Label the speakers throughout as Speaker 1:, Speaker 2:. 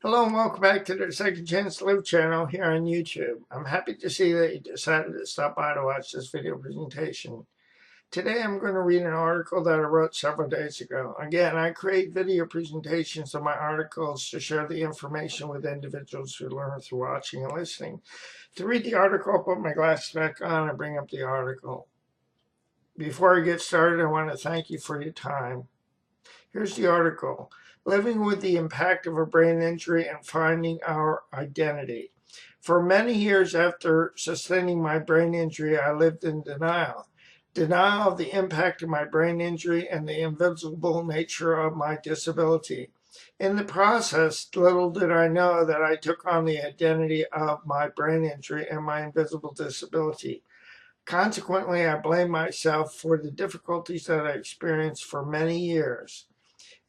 Speaker 1: Hello and welcome back to the Second Chance to Live channel here on YouTube. I'm happy to see that you decided to stop by to watch this video presentation. Today I'm going to read an article that I wrote several days ago. Again, I create video presentations of my articles to share the information with individuals who learn through watching and listening. To read the article, I'll put my glasses back on and bring up the article. Before I get started, I want to thank you for your time. Here's the article. Living with the impact of a brain injury and finding our identity. For many years after sustaining my brain injury, I lived in denial. Denial of the impact of my brain injury and the invisible nature of my disability. In the process, little did I know that I took on the identity of my brain injury and my invisible disability. Consequently, I blame myself for the difficulties that I experienced for many years.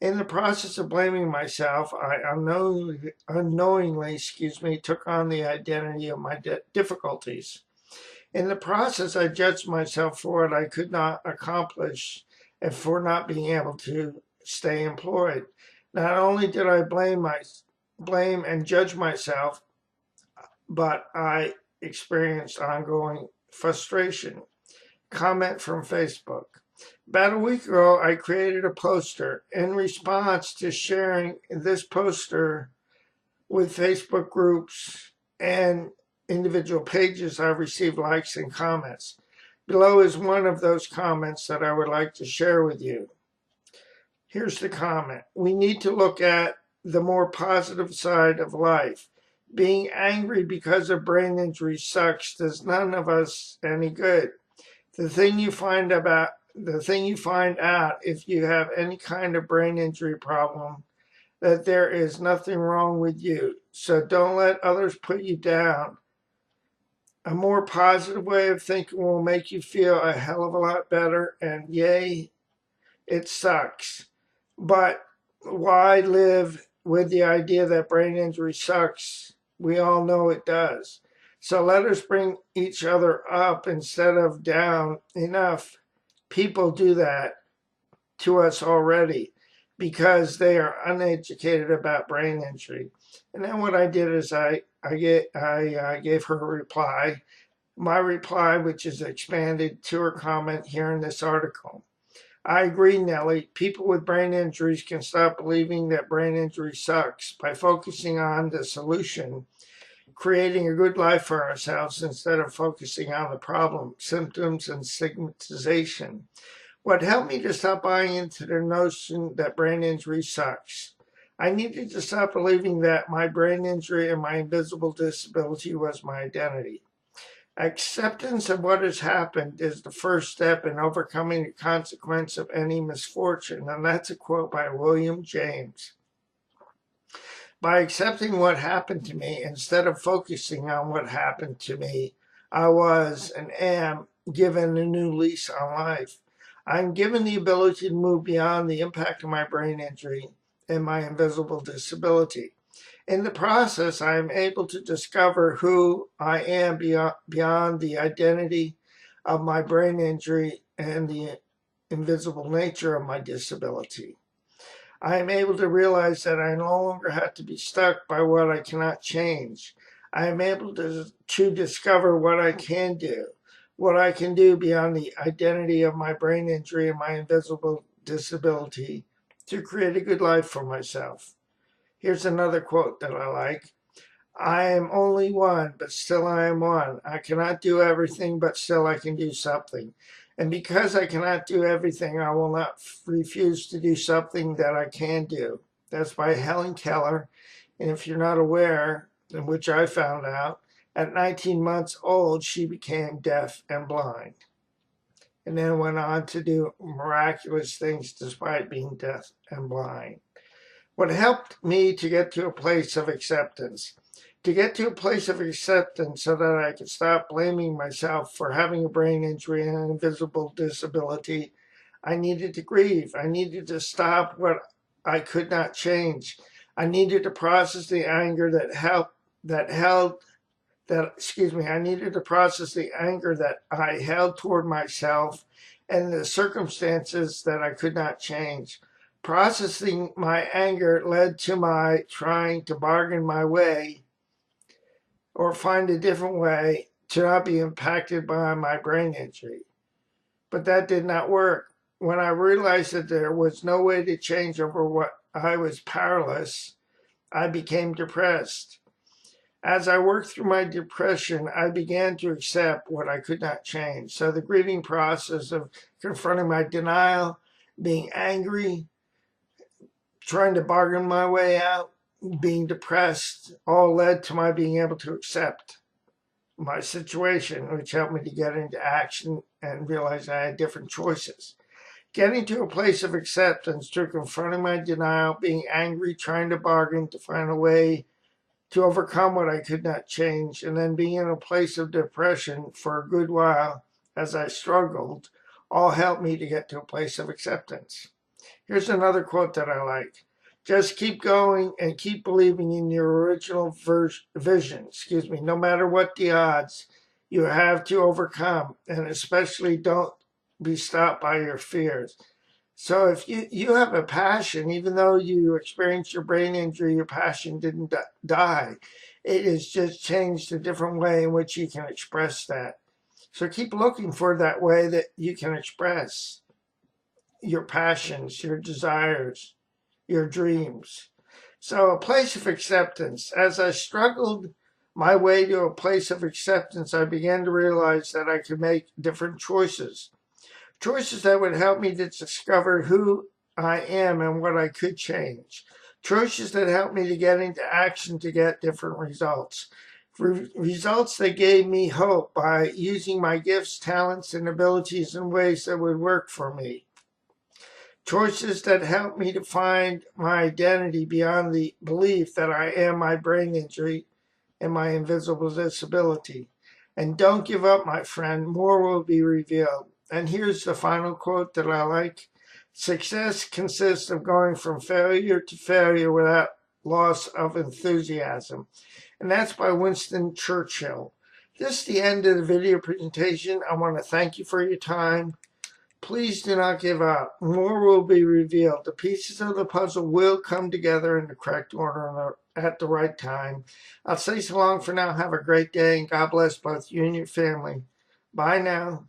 Speaker 1: In the process of blaming myself, I unknowingly, took on the identity of my difficulties. In the process, I judged myself for what I could not accomplish and for not being able to stay employed. Not only did I blame and judge myself, but I experienced ongoing frustration. Comment from Facebook. About a week ago, I created a poster. In response to sharing this poster with Facebook groups and individual pages, I received likes and comments. Below is one of those comments that I would like to share with you. Here's the comment. We need to look at the more positive side of life. Being angry because of brain injury sucks does none of us any good. The thing you find out if you have any kind of brain injury problem, that there is nothing wrong with you. So don't let others put you down. A more positive way of thinking will make you feel a hell of a lot better. And yay, it sucks. But why live with the idea that brain injury sucks? We all know it does. So let us bring each other up instead of down. Enough people do that to us already because they are uneducated about brain injury. And then what I did is I gave her a reply, my reply, which is expanded to her comment here in this article. I agree, Nellie. People with brain injuries can stop believing that brain injury sucks by focusing on the solution, creating a good life for ourselves instead of focusing on the problem, symptoms, and stigmatization. What helped me to stop buying into the notion that brain injury sucks? I needed to stop believing that my brain injury and my invisible disability was my identity. Acceptance of what has happened is the first step in overcoming the consequence of any misfortune. And that's a quote by William James. By accepting what happened to me instead of focusing on what happened to me, I was and am given a new lease on life. I'm given the ability to move beyond the impact of my brain injury and my invisible disability. In the process, I am able to discover who I am beyond the identity of my brain injury and the invisible nature of my disability. I am able to realize that I no longer have to be stuck by what I cannot change. I am able to discover what I can do, what I can do beyond the identity of my brain injury and my invisible disability to create a good life for myself. Here's another quote that I like. I am only one, but still I am one. I cannot do everything, but still I can do something. And because I cannot do everything, I will not refuse to do something that I can do. That's by Helen Keller. And if you're not aware, in which I found out, at 19 months old, she became deaf and blind. And then went on to do miraculous things despite being deaf and blind. What helped me to get to a place of acceptance, so that I could stop blaming myself for having a brain injury and an invisible disability, I needed to grieve. I needed to stop what I could not change. I needed to process the anger I needed to process the anger that I held toward myself and the circumstances that I could not change. Processing my anger led to my trying to bargain my way or find a different way to not be impacted by my brain injury. But that did not work. When I realized that there was no way to change over what I was powerless, I became depressed. As I worked through my depression, I began to accept what I could not change. So the grieving process of confronting my denial, being angry, trying to bargain my way out, being depressed, all led to my being able to accept my situation, which helped me to get into action and realize I had different choices. Getting to a place of acceptance through confronting my denial, being angry, trying to bargain to find a way to overcome what I could not change, and then being in a place of depression for a good while as I struggled, all helped me to get to a place of acceptance. Here's another quote that I like. Just keep going and keep believing in your original vision, no matter what the odds you have to overcome, and especially don't be stopped by your fears. So if you have a passion, even though you experienced your brain injury, your passion didn't die. It has just changed a different way in which you can express that. So keep looking for that way that you can express your passions, your desires, your dreams. So a place of acceptance. As I struggled my way to a place of acceptance, I began to realize that I could make different choices. Choices that would help me to discover who I am and what I could change. Choices that helped me to get into action to get different results. Results that gave me hope by using my gifts, talents, and abilities in ways that would work for me. Choices that help me to find my identity beyond the belief that I am my brain injury and my invisible disability. And don't give up, my friend. More will be revealed. And here's the final quote that I like. Success consists of going from failure to failure without loss of enthusiasm. And that's by Winston Churchill. This is the end of the video presentation. I want to thank you for your time. Please do not give up. More will be revealed. The pieces of the puzzle will come together in the correct order at the right time. I'll say so long for now. Have a great day, and God bless both you and your family. Bye now.